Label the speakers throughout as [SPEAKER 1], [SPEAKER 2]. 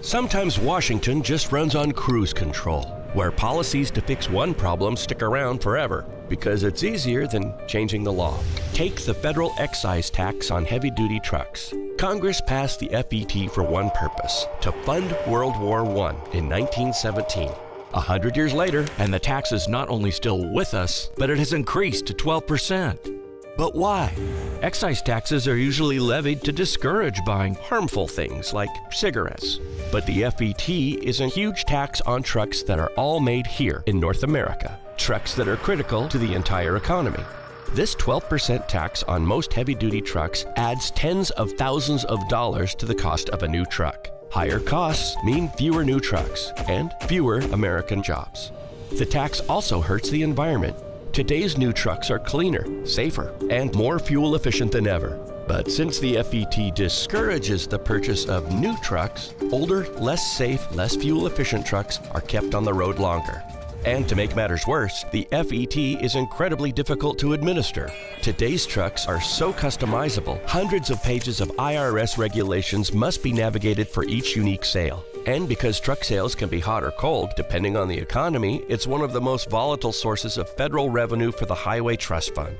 [SPEAKER 1] Sometimes Washington just runs on cruise control, where policies to fix one problem stick around forever because it's easier than changing the law. Take the federal excise tax on heavy-duty trucks. Congress passed the FET for one purpose: to fund World War I in 1917. 100 years later, and the tax is not only still with us, but it has increased to 12%. But why? Excise taxes are usually levied to discourage buying harmful things like cigarettes. But the FET is a huge tax on trucks that are all made here in North America, trucks that are critical to the entire economy. This 12% tax on most heavy-duty trucks adds tens of thousands of dollars to the cost of a new truck. Higher costs mean fewer new trucks and fewer American jobs. The tax also hurts the environment. Today's new trucks are cleaner, safer, and more fuel efficient than ever. But since the FET discourages the purchase of new trucks, older, less safe, less fuel efficient trucks are kept on the road longer. And to make matters worse, the FET is incredibly difficult to administer. Today's trucks are so customizable, hundreds of pages of IRS regulations must be navigated for each unique sale. And because truck sales can be hot or cold, depending on the economy, it's one of the most volatile sources of federal revenue for the Highway Trust Fund.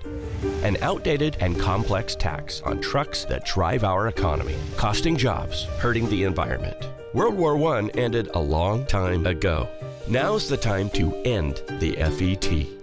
[SPEAKER 1] An outdated and complex tax on trucks that drive our economy, costing jobs, hurting the environment. World War I ended a long time ago. Now's the time to end the FET.